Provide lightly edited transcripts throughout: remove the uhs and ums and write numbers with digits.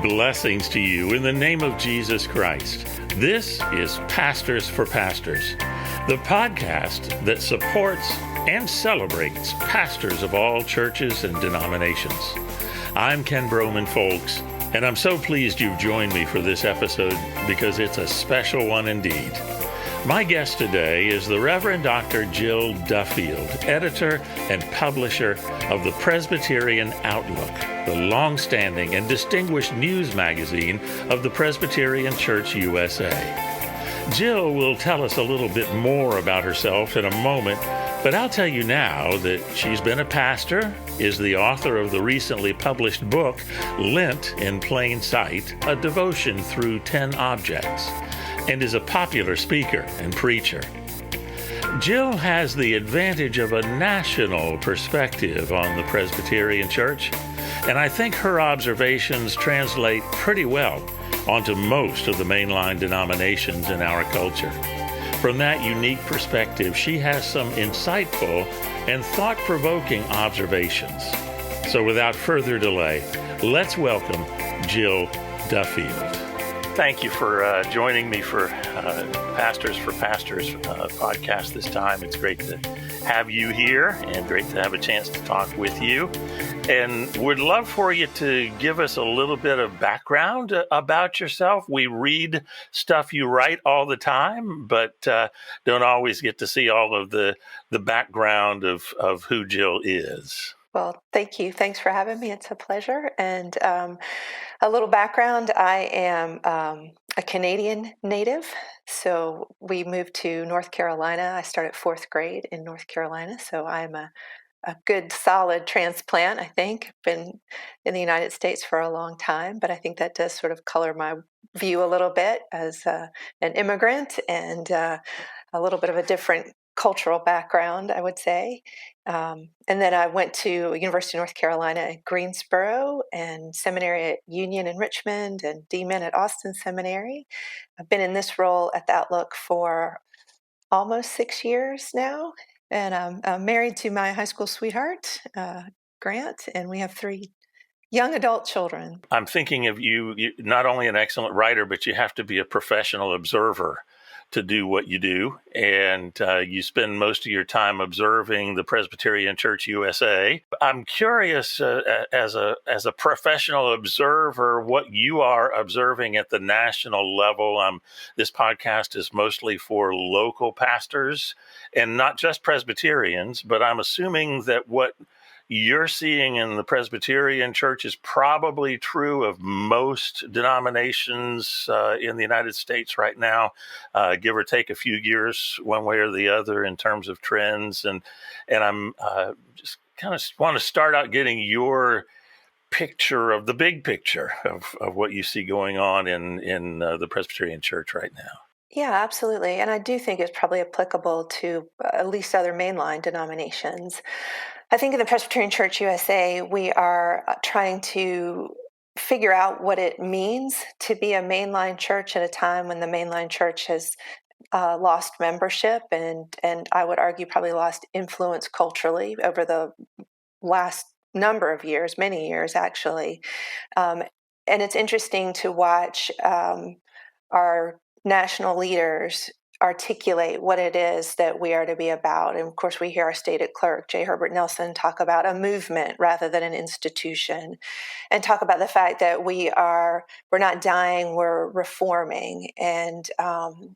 Blessings to you in the name of Jesus Christ. This is Pastors for Pastors, the podcast that supports and celebrates pastors of all churches and denominations. I'm Ken Broman, folks, and I'm so pleased you've joined me for this episode because it's a special one indeed. My guest today is the Reverend Dr. Jill Duffield, editor and publisher of the Presbyterian Outlook, the long-standing and distinguished news magazine of the Presbyterian Church USA. Jill will tell us a little bit more about herself in a moment, but I'll tell you now that she's been a pastor, is the author of the recently published book, Lent in Plain Sight, a devotion through 10 objects, and is a popular speaker and preacher. Jill has the advantage of a national perspective on the Presbyterian Church, and I think her observations translate pretty well onto most of the mainline denominations in our culture. From that unique perspective, she has some insightful and thought-provoking observations. So without further delay, let's welcome Jill Duffield. Thank you for joining me for Pastors for Pastors podcast this time. It's great to have you here and great to have a chance to talk with you. And would love for you to give us a little bit of background about yourself. We read stuff you write all the time, but don't always get to see all of the background of who Jill is. Well, thank you. Thanks for having me. It's a pleasure. And a little background, I am a Canadian native. So we moved to North Carolina. I started fourth grade in North Carolina. So I'm a good, solid transplant, I think. Been in the United States for a long time, but I think that does sort of color my view a little bit as an immigrant and a little bit of a different cultural background, I would say. And then I went to University of North Carolina at Greensboro and seminary at Union in Richmond and DMin at Austin Seminary. I've been in this role at the Outlook for almost 6 years now. And I'm married to my high school sweetheart, Grant, and we have 3 young adult children. I'm thinking of you not only an excellent writer, but you have to be a professional observer to do what you do. And you spend most of your time observing the Presbyterian Church USA. I'm curious, as a professional observer, what you are observing at the national level. This podcast is mostly for local pastors and not just Presbyterians, but I'm assuming that what you're seeing in the Presbyterian Church is probably true of most denominations in the United States right now, give or take a few years one way or the other in terms of trends. And I'm just kind of want to start out getting your picture of the big picture of what you see going on in the Presbyterian Church right now. Yeah, absolutely. And I do think it's probably applicable to at least other mainline denominations. I think in the Presbyterian Church USA, we are trying to figure out what it means to be a mainline church at a time when the mainline church has lost membership and I would argue probably lost influence culturally over the last number of years, many years actually. And it's interesting to watch our national leaders articulate what it is that we are to be about. And of course, we hear our stated clerk, J. Herbert Nelson, talk about a movement rather than an institution, and talk about the fact that we're not dying, we're reforming. And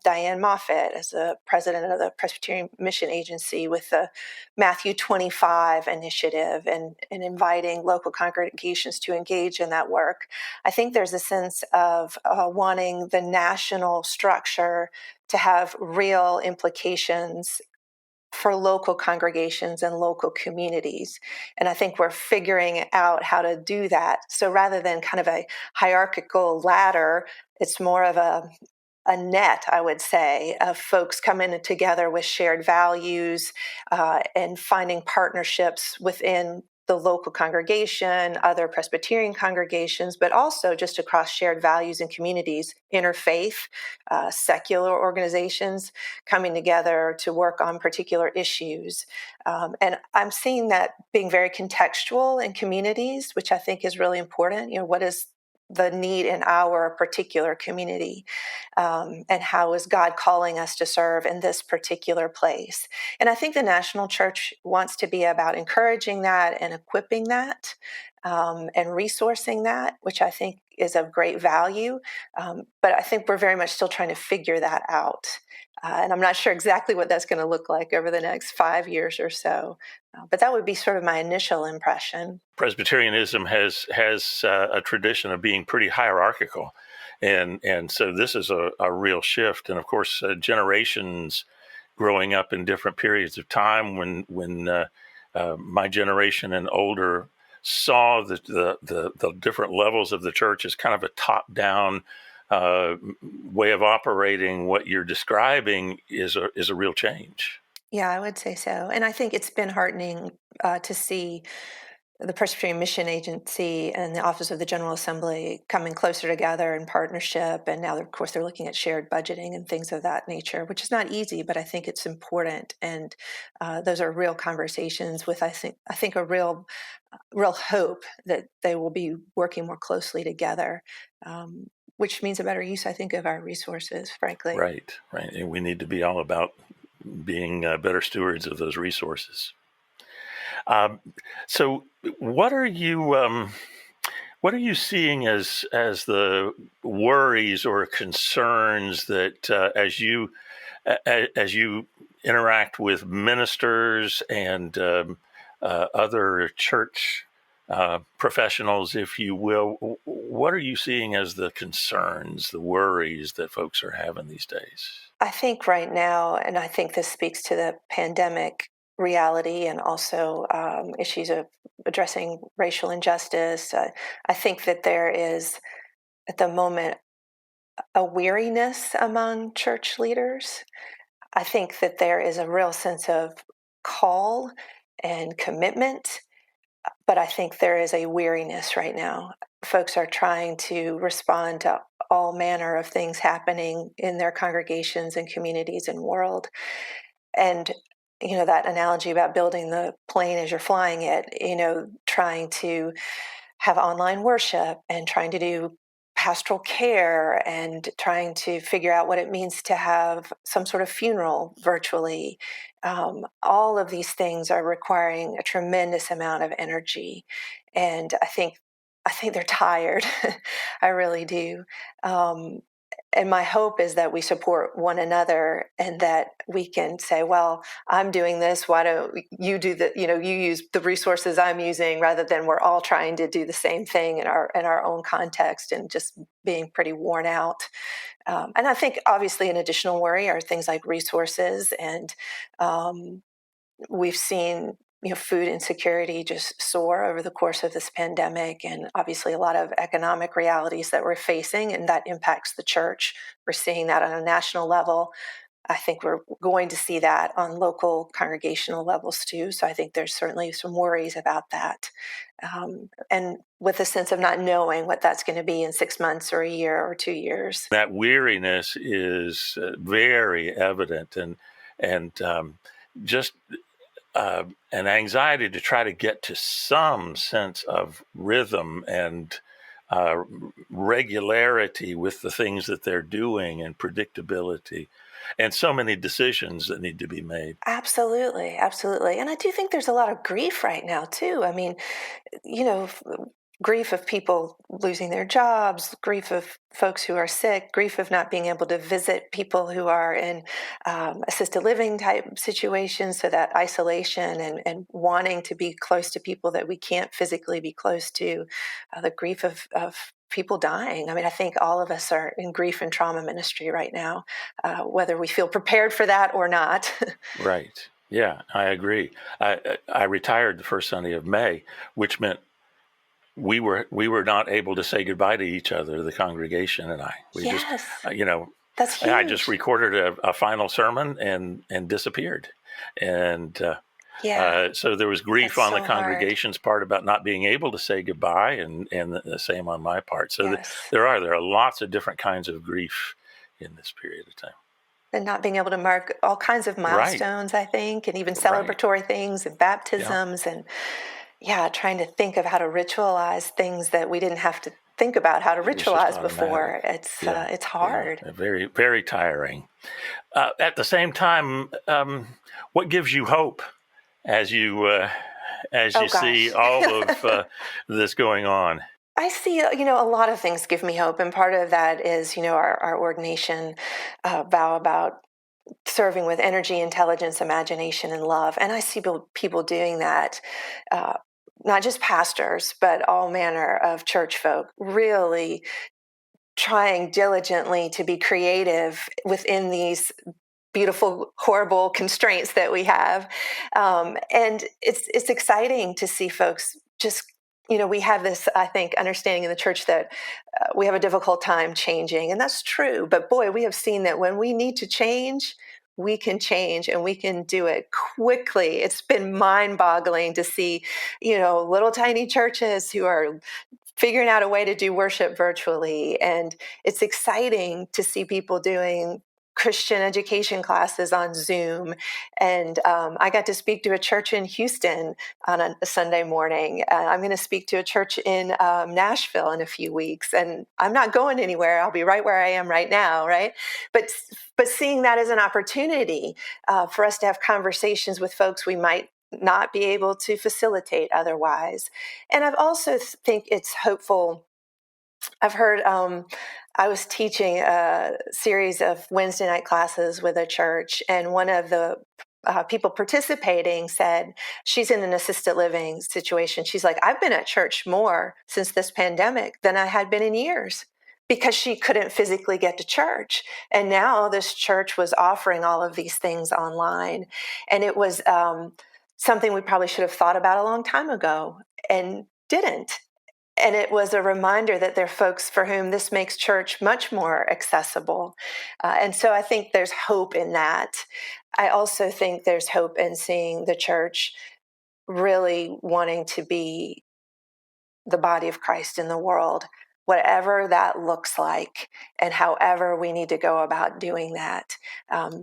Diane Moffat, as the president of the Presbyterian Mission Agency, with the Matthew 25 initiative and inviting local congregations to engage in that work. I think there's a sense of wanting the national structure to have real implications for local congregations and local communities. And I think we're figuring out how to do that. So rather than kind of a hierarchical ladder, it's more of a net, I would say, of folks coming together with shared values and finding partnerships within the local congregation, other Presbyterian congregations, but also just across shared values and communities, interfaith, secular organizations coming together to work on particular issues. And I'm seeing that being very contextual in communities, which I think is really important. What is the need in our particular community, and how is God calling us to serve in this particular place? And I think the national church wants to be about encouraging that and equipping that, and resourcing that, which I think is of great value. But I think we're very much still trying to figure that out. And I'm not sure exactly what that's going to look like over the next 5 years or so. But that would be sort of my initial impression. Presbyterianism has a tradition of being pretty hierarchical, and so this is a real shift. And of course, generations growing up in different periods of time, when my generation and older saw the different levels of the church as kind of a top-down way of operating, what you're describing is a real change. Yeah, I would say so. And I think it's been heartening to see the Presbyterian Mission Agency and the Office of the General Assembly coming closer together in partnership. And now, of course, they're looking at shared budgeting and things of that nature, which is not easy, but I think it's important. And those are real conversations with, I think a real hope that they will be working more closely together, which means a better use, I think, of our resources, frankly. Right. And we need to be all about being better stewards of those resources. So, what are you seeing as the worries or concerns that as you interact with ministers and other church professionals, if you will? What are you seeing as the concerns, the worries that folks are having these days? I think right now, and I think this speaks to the pandemic reality and also issues of addressing racial injustice. I think that there is, at the moment, a weariness among church leaders. I think that there is a real sense of call and commitment, but I think there is a weariness right now. Folks are trying to respond to all manner of things happening in their congregations and communities and world. And that analogy about building the plane as you're flying it, trying to have online worship and trying to do pastoral care and trying to figure out what it means to have some sort of funeral virtually. All of these things are requiring a tremendous amount of energy. And I think they're tired. I really do. And my hope is that we support one another and that we can say, well, I'm doing this. Why don't you do you use the resources I'm using, rather than we're all trying to do the same thing in our own context and just being pretty worn out. And I think obviously an additional worry are things like resources. And we've seen food insecurity just soar over the course of this pandemic, and obviously a lot of economic realities that we're facing, and that impacts the church. We're seeing that on a national level. I think we're going to see that on local congregational levels too. So I think there's certainly some worries about that. And with a sense of not knowing what that's going to be in 6 months or a year or 2 years. That weariness is very evident, and just an anxiety to try to get to some sense of rhythm and regularity with the things that they're doing, and predictability, and so many decisions that need to be made. Absolutely. And I do think there's a lot of grief right now too. I mean, grief of people losing their jobs, grief of folks who are sick, grief of not being able to visit people who are in assisted living type situations. So that isolation and wanting to be close to people that we can't physically be close to, the grief of people dying. I mean, I think all of us are in grief and trauma ministry right now, whether we feel prepared for that or not. Right. Yeah, I agree. I retired the first Sunday of May, which meant we were not able to say goodbye to each other, the congregation and I. Yes. That's huge. I just recorded a final sermon and disappeared. And Yeah, So there was grief that's on the so hard. congregation's part about not being able to say goodbye, and the same on my part. So Yes. there are lots of different kinds of grief in this period of time. And not being able to mark all kinds of Right, milestones, I think, and even right, celebratory things and yeah. baptisms, and yeah, trying to think of how to ritualize things that we didn't have to think about how to It was just ritualize automatic. before. Yeah, It's yeah, hard. very, very tiring. At the same time, what gives you hope as you Oh see gosh. all of this going on? I see, a lot of things give me hope. And part of that is, our ordination vow about serving with energy, intelligence, imagination, and love. And I see people doing that, uh, not just pastors, but all manner of church folk, really trying diligently to be creative within these beautiful, horrible constraints that we have. And it's exciting to see folks just, we have this, I think, understanding in the church that we have a difficult time changing, and that's true. But boy, we have seen that when we need to change, we can change and we can do it quickly. It's been mind-boggling to see, little tiny churches who are figuring out a way to do worship virtually. And it's exciting to see people doing Christian education classes on Zoom. And I got to speak to a church in Houston on a Sunday morning. I'm going to speak to a church in Nashville in a few weeks. And I'm not going anywhere. I'll be right where I am right now, right? But seeing that as an opportunity for us to have conversations with folks we might not be able to facilitate otherwise. And I've also think it's hopeful. I've heard, I was teaching a series of Wednesday night classes with a church, and one of the people participating said she's in an assisted living situation. She's like, I've been at church more since this pandemic than I had been in years because she couldn't physically get to church. And now this church was offering all of these things online. And it was something we probably should have thought about a long time ago and didn't. And it was a reminder that there are folks for whom this makes church much more accessible. And so I think there's hope in that. I also think there's hope in seeing the church really wanting to be the body of Christ in the world, whatever that looks like, and however we need to go about doing that.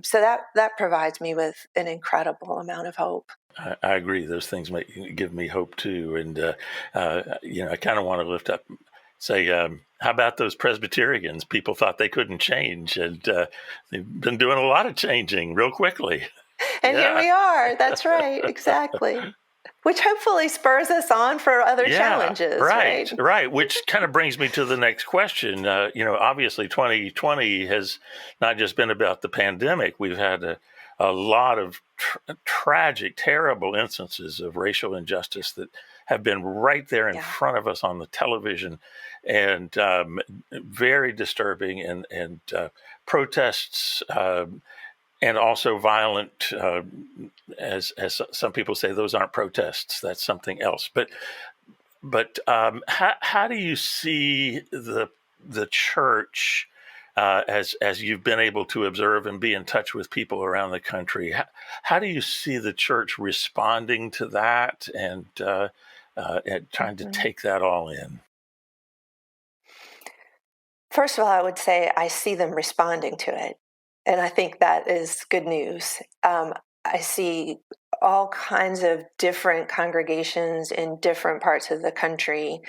So that provides me with an incredible amount of hope. I agree. Those things give me hope too, and I kind of want to lift up, say, how about those Presbyterians? People thought they couldn't change, and they've been doing a lot of changing real quickly. And here Yeah, we are. That's right. Exactly. Which hopefully spurs us on for other yeah, challenges, right? right, right. Which kind of brings me to the next question. Obviously, 2020 has not just been about the pandemic. We've had a lot of tragic, terrible instances of racial injustice that have been right there in Yeah. front of us on the television, and very disturbing, and protests. And also violent, as some people say, those aren't protests. That's something else. But how do you see the church as you've been able to observe and be in touch with people around the country? How do you see the church responding to that and trying to Mhm. take that all in? First of all, I would say I see them responding to it. And I think that is good news. I see all kinds of different congregations in different parts of the country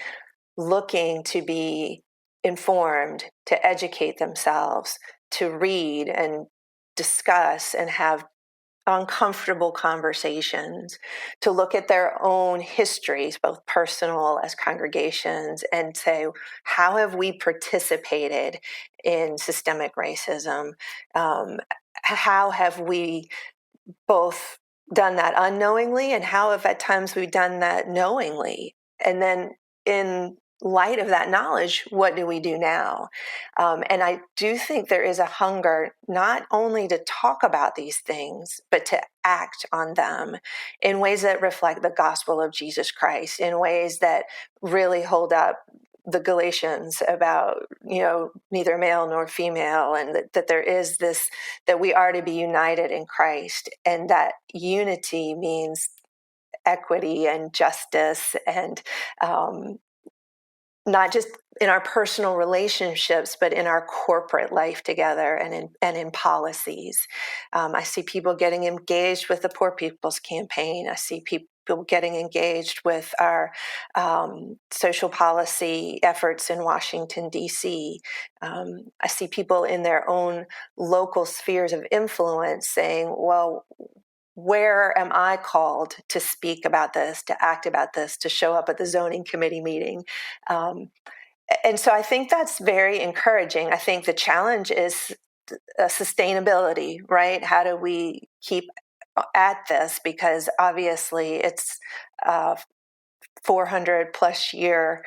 looking to be informed, to educate themselves, to read and discuss and have uncomfortable conversations, to look at their own histories, both personal as congregations, and say, how have we participated in systemic racism? How have we both done that unknowingly, and how have at times we done that knowingly? And then in light of that knowledge, what do we do now? And I do think there is a hunger not only to talk about these things, but to act on them in ways that reflect the gospel of Jesus Christ, in ways that really hold up the Galatians about, neither male nor female, and that there is this, that we are to be united in Christ, and that unity means equity and justice, and not just in our personal relationships, but in our corporate life together, and in policies. I see people getting engaged with the Poor People's Campaign. I see people getting engaged with our social policy efforts in Washington, D.C. I see people in their own local spheres of influence saying, well, where am I called to speak about this, to act about this, to show up at the zoning committee meeting? And so I think that's very encouraging. I think the challenge is sustainability, right? How do we keep at this? Because obviously it's a 400 plus year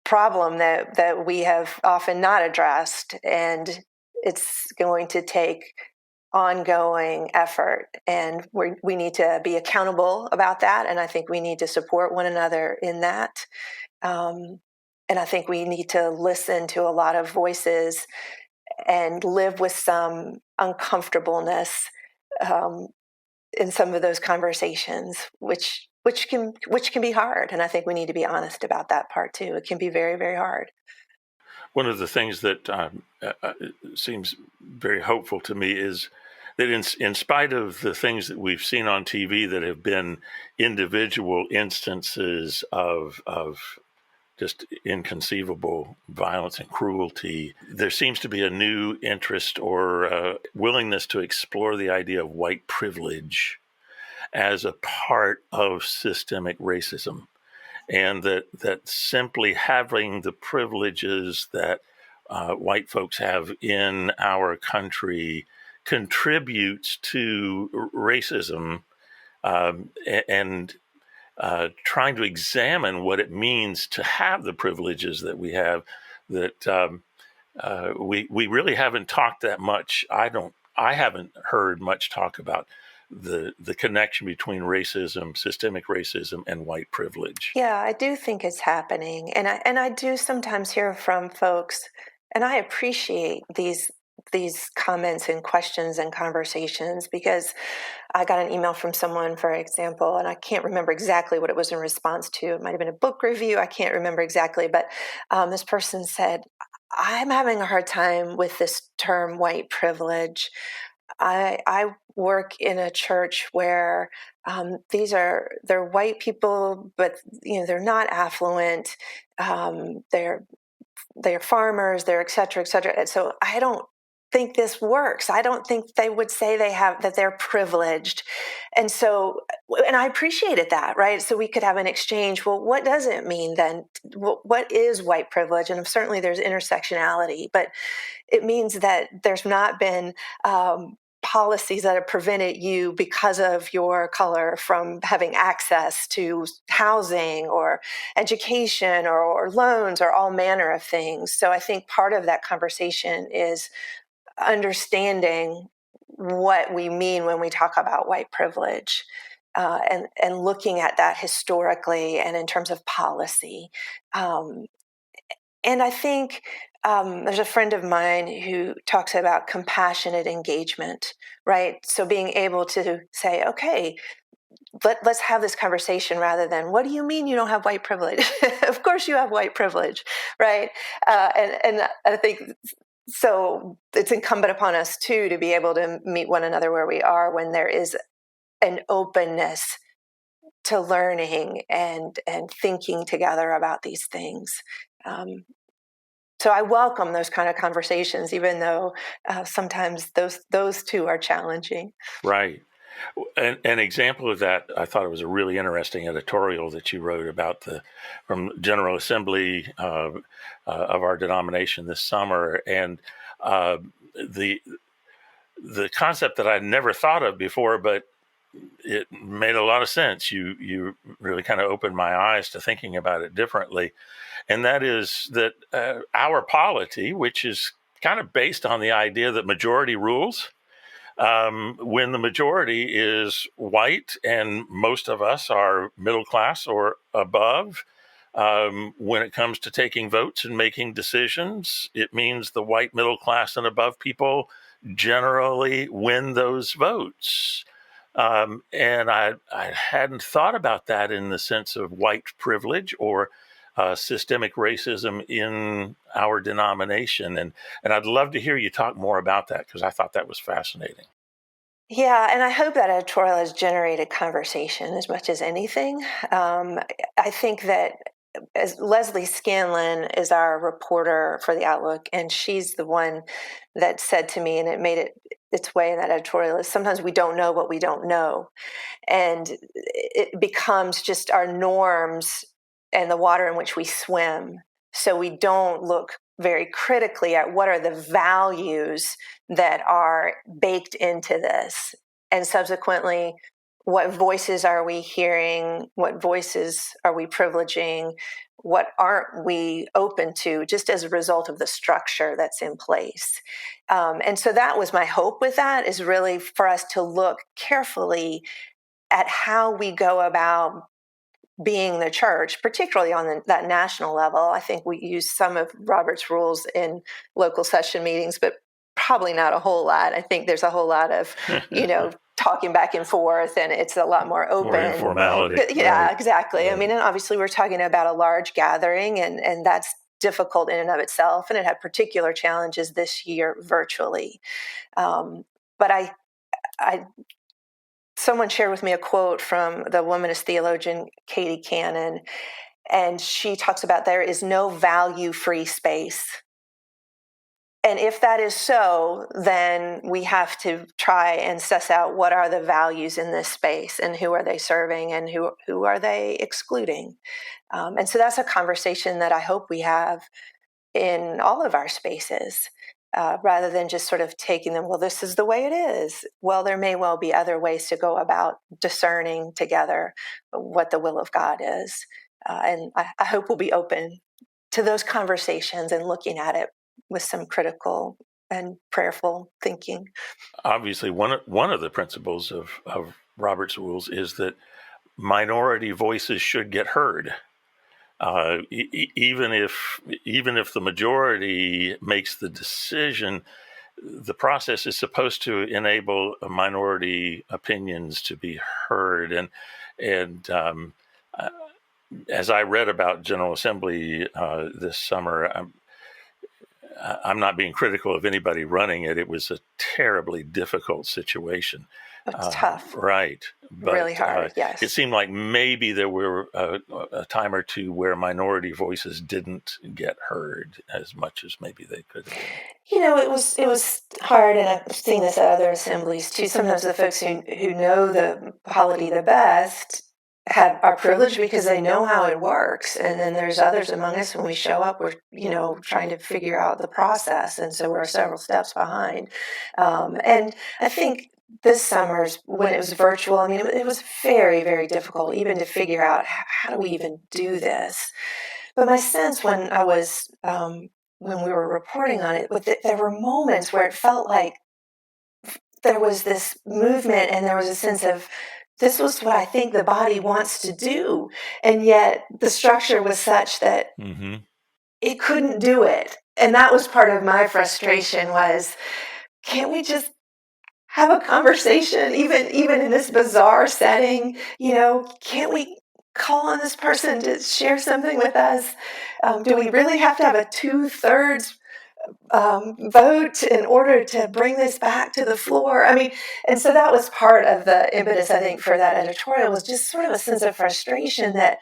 problem that we have often not addressed. And it's going to take ongoing effort, and we need to be accountable about that, and I think we need to support one another in that, and I think we need to listen to a lot of voices and live with some uncomfortableness in some of those conversations, which can be hard, and I think we need to be honest about that part too. It can be very, very hard. One of the things that seems very hopeful to me is that in spite of the things that we've seen on TV that have been individual instances of just inconceivable violence and cruelty, there seems to be a new interest or willingness to explore the idea of white privilege as a part of systemic racism. And that simply having the privileges that white folks have in our country contributes to racism, and trying to examine what it means to have the privileges that we have, that we really haven't talked that much. I haven't heard much talk about the connection between racism, systemic racism, and white privilege. Yeah, I do think it's happening, and I do sometimes hear from folks, and I appreciate these comments and questions and conversations, because I got an email from someone, for example, and I can't remember exactly what it was in response to. It might have been a book review. I can't remember exactly, but this person said, "I'm having a hard time with this term white privilege. I work in a church where they're white people, but they're not affluent. They're farmers. They're et cetera, et cetera. And so I don't think this works. I don't think they would say that they're privileged." And so, and I appreciated that, right? So we could have an exchange. Well, what does it mean then? What is white privilege? And certainly there's intersectionality, but it means that there's not been policies that have prevented you because of your color from having access to housing or education or loans or all manner of things. So I think part of that conversation is understanding what we mean when we talk about white privilege, and looking at that historically and in terms of policy. And I think there's a friend of mine who talks about compassionate engagement, right? So being able to say, okay, let's have this conversation, rather than, what do you mean you don't have white privilege? Of course you have white privilege, right? And I think so it's incumbent upon us too to be able to meet one another where we are, when there is an openness to learning and thinking together about these things. So I welcome those kind of conversations, even though sometimes those two are challenging. Right. An example of that, I thought it was a really interesting editorial that you wrote about from General Assembly of our denomination this summer, and the concept that I'd never thought of before, but it made a lot of sense. You really kind of opened my eyes to thinking about it differently, and that is that our polity, which is kind of based on the idea that majority rules. When the majority is white and most of us are middle class or above, When it comes to taking votes and making decisions, it means the white middle class and above people generally win those votes. And I hadn't thought about that in the sense of white privilege or systemic racism in our denomination. And I'd love to hear you talk more about that, because I thought that was fascinating. Yeah, and I hope that editorial has generated conversation as much as anything. I think that as Leslie Scanlon is our reporter for the Outlook, and she's the one that said to me, and it made its way in that editorial, is sometimes we don't know what we don't know. And it becomes just our norms and the water in which we swim. So we don't look very critically at what are the values that are baked into this. And subsequently, what voices are we hearing? What voices are we privileging? What aren't we open to, just as a result of the structure that's in place? And so that was my hope with that, is really for us to look carefully at how we go about being the church, particularly on that national level. I think we use some of Robert's rules in local session meetings, but probably not a whole lot. I think there's a whole lot of, talking back and forth, and it's a lot more open. More informality. But, yeah, right. exactly. Yeah. I mean, and obviously we're talking about a large gathering, and that's difficult in and of itself, and it had particular challenges this year virtually. But someone shared with me a quote from the womanist theologian Katie Cannon, and she talks about there is no value-free space. And if that is so, then we have to try and suss out what are the values in this space, and who are they serving, and who are they excluding. And so that's a conversation that I hope we have in all of our spaces. Rather than just sort of taking them, well, this is the way it is. Well, there may well be other ways to go about discerning together what the will of God is. And I hope we'll be open to those conversations and looking at it with some critical and prayerful thinking. Obviously, one of the principles of Robert's rules is that minority voices should get heard. Even if the majority makes the decision, the process is supposed to enable minority opinions to be heard. And as I read about General Assembly this summer, I'm not being critical of anybody running it. It was a terribly difficult situation. It's tough. Right. But, really hard, yes. It seemed like maybe there were a time or two where minority voices didn't get heard as much as maybe they could have been. It was hard, and I've seen this at other assemblies too. Sometimes the folks who know the polity the best are privileged because they know how it works, and then there's others among us, when we show up, we're trying to figure out the process, and so we're several steps behind. And I think this summer's, when it was virtual, I mean, it was very, very difficult even to figure out how do we even do this. But my sense when I was when we were reporting on it, there were moments where it felt like there was this movement, and there was a sense of, this was what I think the body wants to do, and yet the structure was such that it couldn't do it. And that was part of my frustration, was, can't we just have a conversation, even in this bizarre setting? Can't we call on this person to share something with us? Do we really have to have a 2/3 vote in order to bring this back to the floor? I mean, and so that was part of the impetus, I think, for that editorial, was just sort of a sense of frustration that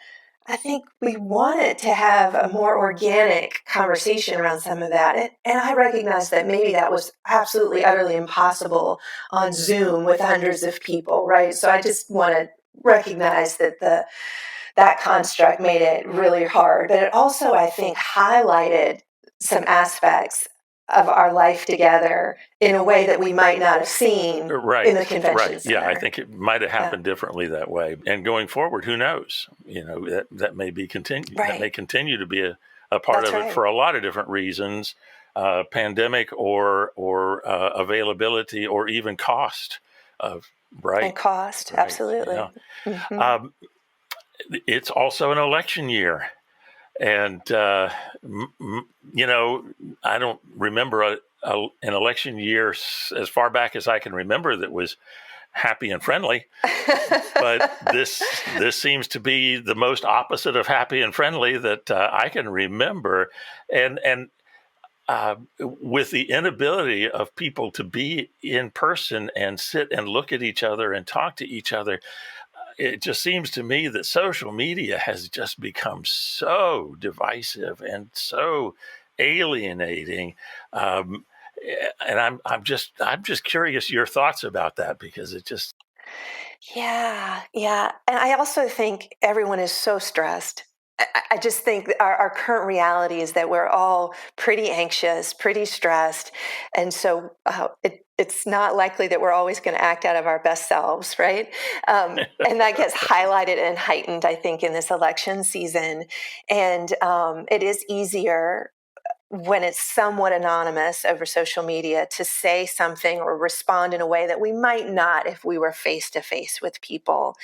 I think we wanted to have a more organic conversation around some of that. And I recognize that maybe that was absolutely, utterly impossible on Zoom with hundreds of people, right? So I just want to recognize that that construct made it really hard. But it also, I think, highlighted some aspects of our life together in a way that we might not have seen in the convention center. Yeah, I think it might have happened differently that way. And going forward, who knows? That may be continue. That may continue to be a part of it for a lot of different reasons, pandemic or availability, or even cost. And cost, absolutely. Yeah. It's also an election year. And, I don't remember an election year as far back as I can remember that was happy and friendly. But this seems to be the most opposite of happy and friendly that I can remember. And with the inability of people to be in person and sit and look at each other and talk to each other, it just seems to me that social media has just become so divisive and so alienating. And I'm just curious your thoughts about that, because it just Yeah, yeah. And I also think everyone is so stressed. I just think that our current reality is that we're all pretty anxious, pretty stressed. And so it's not likely that we're always going to act out of our best selves, right? And that gets highlighted and heightened, I think, in this election season. And it is easier when it's somewhat anonymous over social media to say something or respond in a way that we might not if we were face to face with people.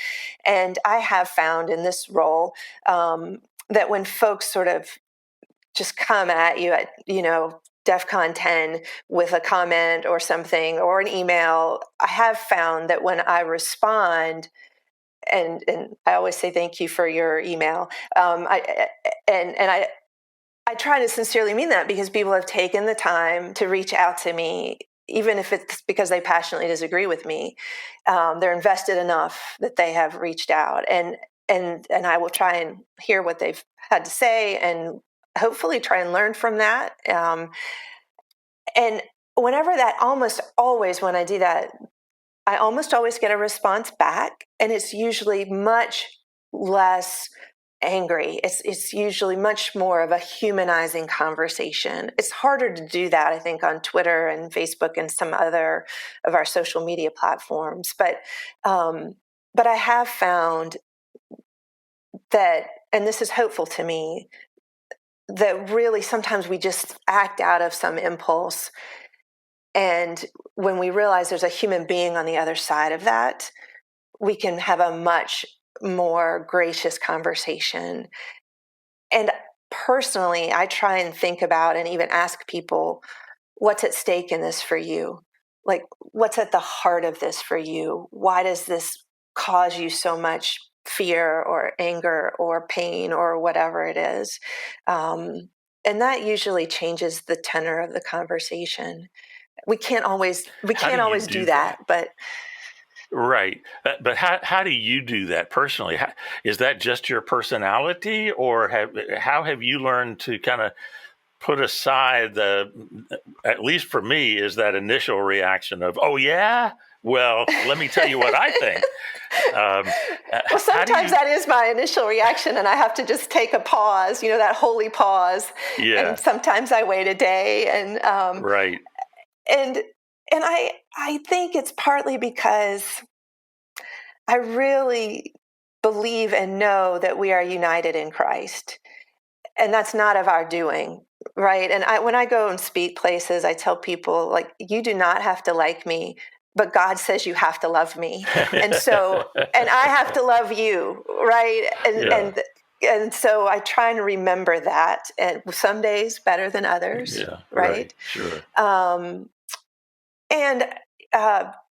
And I have found in this role that when folks sort of just come at you at, DEFCON 10 with a comment or something or an email, I have found that when I respond, and I always say thank you for your email. I try to sincerely mean that, because people have taken the time to reach out to me, even if it's because they passionately disagree with me. They're invested enough that they have reached out, and I will try and hear what they've had to say, and hopefully try and learn from that. And whenever that, almost always when I do that, I almost always get a response back, and it's usually much less angry. It's usually much more of a humanizing conversation. It's harder to do that, I think, on Twitter and Facebook and some other of our social media platforms. But I have found that, and this is hopeful to me, that really sometimes we just act out of some impulse. And when we realize there's a human being on the other side of that, we can have a much more gracious conversation. And personally, I try and think about and even ask people, what's at stake in this for you? Like, what's at the heart of this for you? Why does this cause you so much fear or anger or pain or whatever it is? And that usually changes the tenor of the conversation. We can't always how do you do do that, that? but Right. But how do you do that personally? Is that just your personality, or how have you learned to kind of put aside at least for me, is that initial reaction of, oh yeah, well, let me tell you what I think. well, How do sometimes you? that is my initial reaction, and I have to just take a pause, that holy pause. And Yeah. sometimes I wait a day, Right. and and I think it's partly because I really believe and know that we are united in Christ, and that's not of our doing, right? And when I go and speak places, I tell people, like, you do not have to like me, but God says you have to love me. And so, and I have to love you, right? Yeah. And so I try and remember that, and some days better than others, Yeah. Right. right? Sure. um, and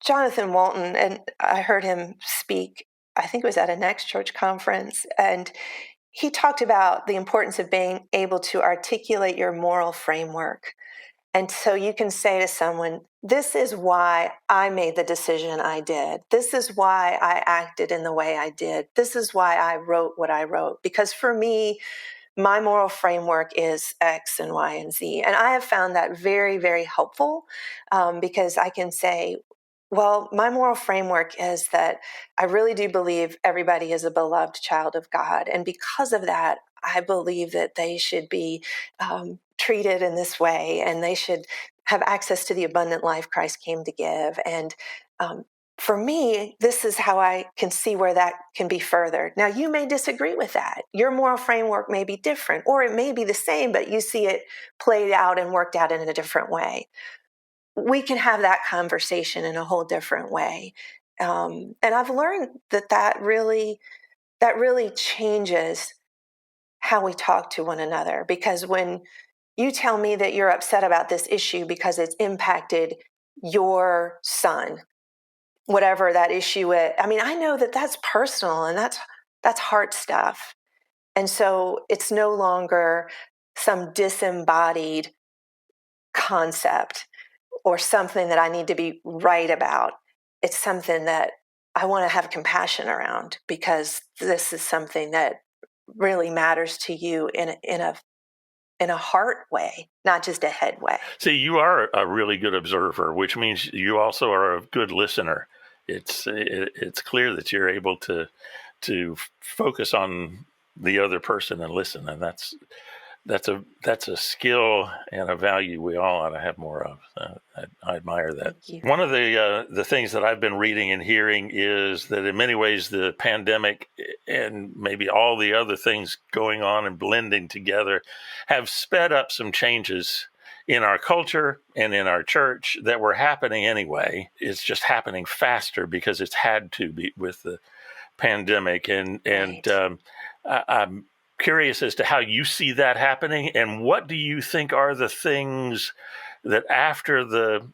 Jonathan Walton, and I heard him speak, I think it was at a Next Church conference, and he talked about the importance of being able to articulate your moral framework. And so you can say to someone, this is why I made the decision I did. This is why I acted in the way I did. This is why I wrote what I wrote. Because for me, my moral framework is X and Y and Z. And I have found that very, very helpful, because I can say, well, my moral framework is that I really do believe everybody is a beloved child of God. And because of that, I believe that they should be treated in this way, and they should have access to the abundant life Christ came to give. And um, for me, this is how I can see where that can be furthered. Now, you may disagree with that. Your moral framework may be different, or it may be the same, but you see it played out and worked out in a different way. We can have that conversation in a whole different way. And I've learned that really changes how we talk to one another. Because when you tell me that you're upset about this issue because it's impacted your son, whatever that issue is, I mean, I know that that's personal and that's heart stuff. And so it's no longer some disembodied concept or something that I need to be right about. It's something that I want to have compassion around, because this is something that really matters to you in a heart way, not just a head way. See, you are a really good observer, which means you also are a good listener. It's clear that you're able to focus on the other person and listen, and that's a skill and a value we all ought to have more of. I admire that. One of the things that I've been reading and hearing is that in many ways the pandemic and maybe all the other things going on and blending together have sped up some changes in our culture and in our church that were happening anyway. It's just happening faster because it's had to be with the pandemic. And I'm curious as to how you see that happening, and what do you think are the things that after the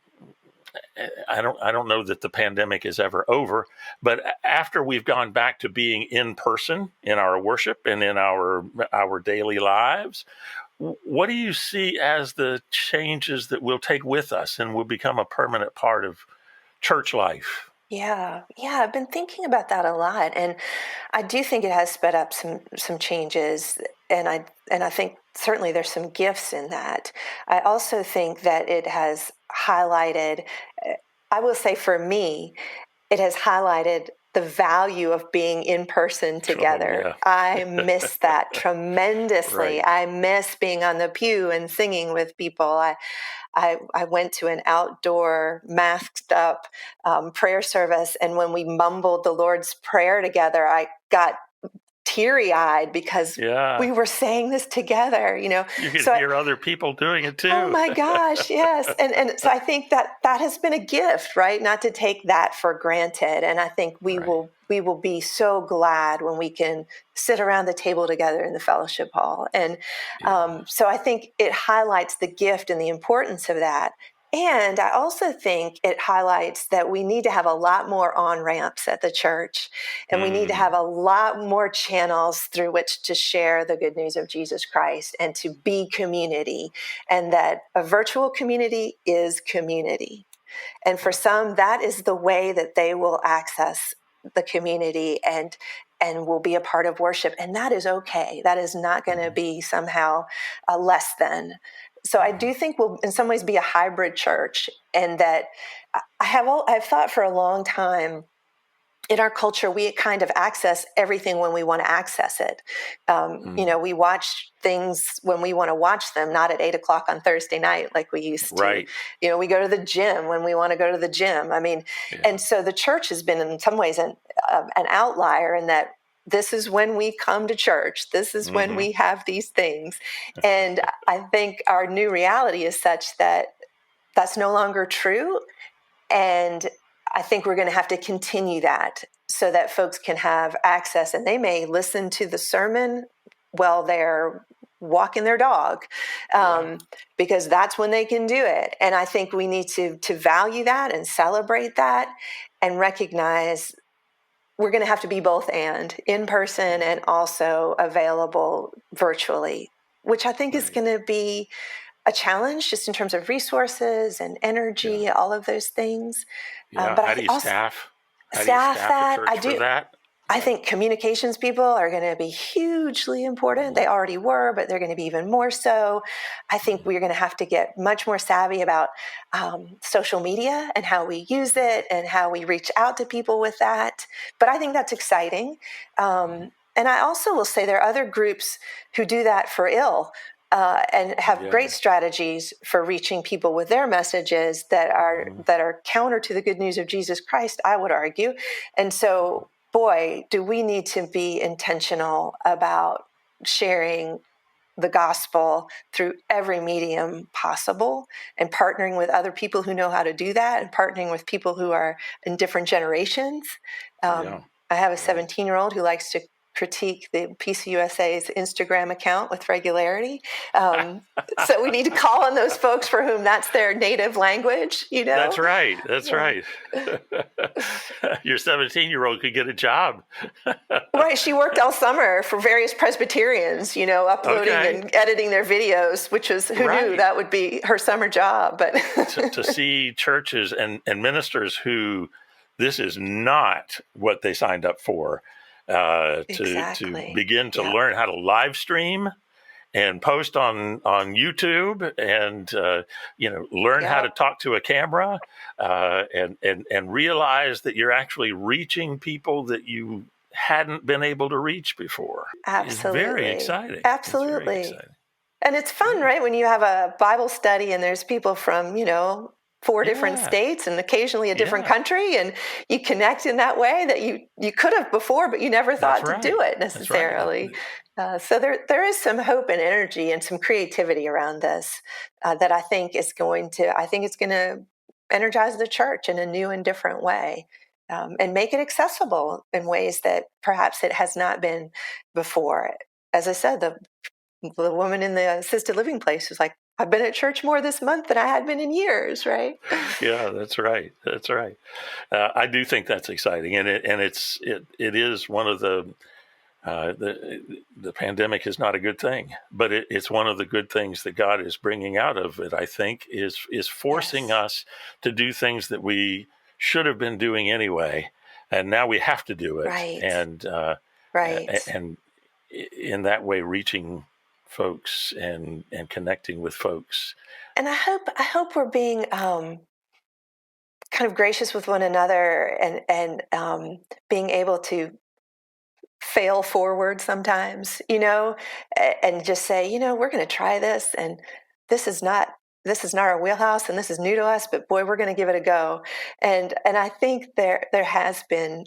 I don't know that the pandemic is ever over, but after we've gone back to being in person in our worship and in our daily lives, what do you see as the changes that we'll take with us and will become a permanent part of church life? Yeah, I've been thinking about that a lot, and I do think it has sped up some changes, and I think certainly there's some gifts in that. I also think that it has highlighted, I will say for me, it has highlighted the value of being in person together. Oh, yeah. I miss that tremendously. Right. I miss being on the pew and singing with people. I went to an outdoor masked up prayer service, and when we mumbled the Lord's Prayer together, I got teary-eyed because we were saying this together, you know. You could hear other people doing it too. Oh my gosh, yes. And so I think that has been a gift, right? Not to take that for granted. And I think we will be so glad when we can sit around the table together in the fellowship hall. And so I think it highlights the gift and the importance of that. And I also think it highlights that we need to have a lot more on-ramps at the church, and we need to have a lot more channels through which to share the good news of Jesus Christ and to be community, and that a virtual community is community. And for some, that is the way that they will access the community and will be a part of worship. And that is okay. That is not going to be somehow less than. So I do think we'll in some ways be a hybrid church, and that I've thought for a long time, in our culture, we kind of access everything when we want to access it. You know, we watch things when we want to watch them, not at 8:00 on Thursday night like we used to. Right. You know, we go to the gym when we want to go to the gym. I mean, and so the church has been in some ways an outlier in that this is when we come to church. This is when we have these things. And I think our new reality is such that that's no longer true. And I think we're going to have to continue that so that folks can have access, and they may listen to the sermon while they're walking their dog, because that's when they can do it. And I think we need to value that and celebrate that and recognize we're going to have to be both and in person and also available virtually, which I think is going to be a challenge just in terms of resources and energy, all of those things. But how do you staff that? I do. I think communications people are going to be hugely important. They already were, but they're going to be even more so. I think we're going to have to get much more savvy about social media and how we use it and how we reach out to people with that. But I think that's exciting. And I also will say there are other groups who do that for ill. And have great strategies for reaching people with their messages that are counter to the good news of Jesus Christ, I would argue. And so, boy, do we need to be intentional about sharing the gospel through every medium possible, and partnering with other people who know how to do that, and partnering with people who are in different generations. I have a 17-year-old who likes to critique the PCUSA's Instagram account with regularity. So we need to call on those folks for whom that's their native language, That's right. That's right. Your 17-year-old could get a job. Right. She worked all summer for various Presbyterians, uploading and editing their videos, which is, who knew that would be her summer job. But to see churches and ministers who this is not what they signed up for, to begin to learn how to live stream and post on YouTube and, learn how to talk to a camera, and realize that you're actually reaching people that you hadn't been able to reach before. Absolutely. It's very exciting. Absolutely. It's very exciting. And it's fun, right? When you have a Bible study and there's people from, 4 different states and occasionally a different country, and you connect in that way that you could have before, but you never thought to do it necessarily. So there is some hope and energy and some creativity around this that I think it's going to energize the church in a new and different way, and make it accessible in ways that perhaps it has not been before. As I said, the woman in the assisted living place was like, I've been at church more this month than I had been in years, right? Yeah, that's right. That's right. I do think that's exciting, and it is one of the pandemic is not a good thing, but it's one of the good things that God is bringing out of it. I think is forcing us to do things that we should have been doing anyway, and now we have to do it. Right. And and in that way, reaching folks and connecting with folks. And I hope we're being kind of gracious with one another and being able to fail forward sometimes, and just say, we're going to try this, and this is not our wheelhouse, and this is new to us, but boy, we're going to give it a go. And I think there has been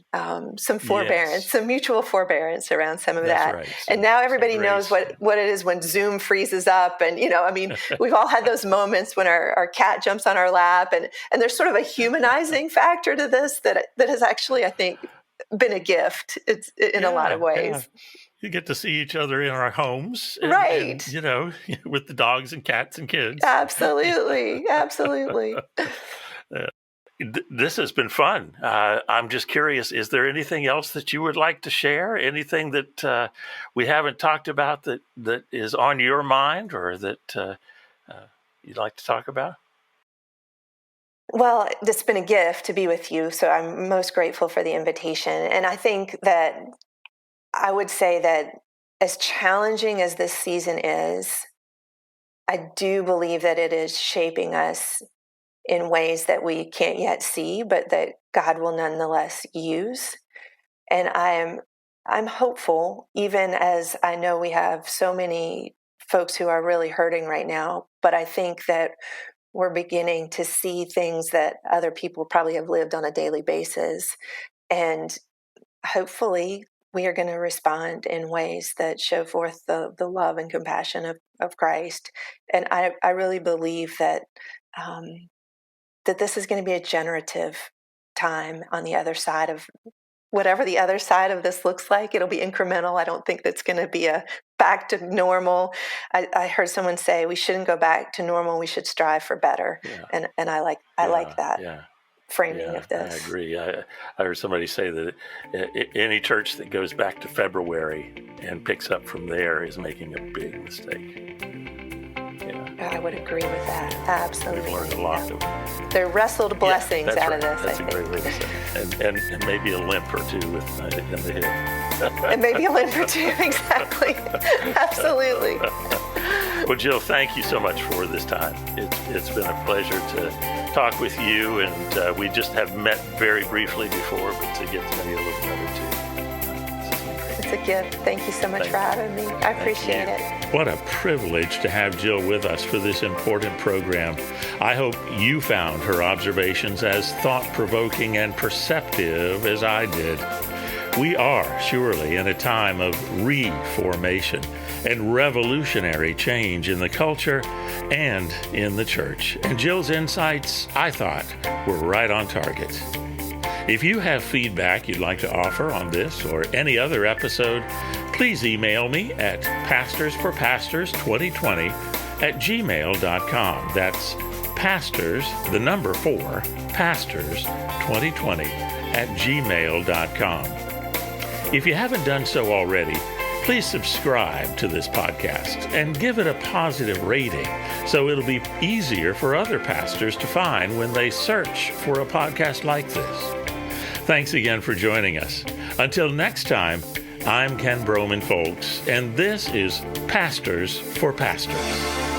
some forbearance, some mutual forbearance around some of that. Right. And now everybody knows what it is when Zoom freezes up. And, we've all had those moments when our cat jumps on our lap, and there's sort of a humanizing factor to this that has actually, I think, been a gift. It's in a lot of ways. Yeah. You get to see each other in our homes, right? And, with the dogs and cats and kids. Absolutely, absolutely. This has been fun. I'm just curious, is there anything else that you would like to share? Anything that we haven't talked about that is on your mind, or that you'd like to talk about? Well, it's been a gift to be with you, so I'm most grateful for the invitation. And I think that I would say that as challenging as this season is, I do believe that it is shaping us in ways that we can't yet see, but that God will nonetheless use. And I'm hopeful, even as I know we have so many folks who are really hurting right now, but I think that we're beginning to see things that other people probably have lived on a daily basis. And hopefully we are going to respond in ways that show forth the love and compassion of Christ. And I really believe that that this is going to be a generative time on the other side of whatever the other side of this looks like. It'll be incremental. I don't think that's going to be a back to normal. I heard someone say we shouldn't go back to normal. We should strive for better. Yeah. And I like that. Yeah. Framing of this. I agree. I heard somebody say that any church that goes back to February and picks up from there is making a big mistake. Yeah. I would agree with that. Absolutely. We've learned a lot. There wrestled blessings out of this. That's a great way to say it. And maybe a limp or two in the hip. And maybe a limp or two, exactly. Absolutely. Well, Jill, thank you so much for this time. It's been a pleasure to talk with you, and we just have met very briefly before, but to get to know you a little better too. It's a gift. Thank you so much for having me. I appreciate it. What a privilege to have Jill with us for this important program. I hope you found her observations as thought-provoking and perceptive as I did. We are surely in a time of reformation and revolutionary change in the culture and in the church. And Jill's insights, I thought, were right on target. If you have feedback you'd like to offer on this or any other episode, please email me at pastorsforpastors2020@gmail.com. That's pastors, the number 4, pastors2020@gmail.com. If you haven't done so already, please subscribe to this podcast and give it a positive rating so it'll be easier for other pastors to find when they search for a podcast like this. Thanks again for joining us. Until next time, I'm Ken Broman, folks, and this is Pastors for Pastors.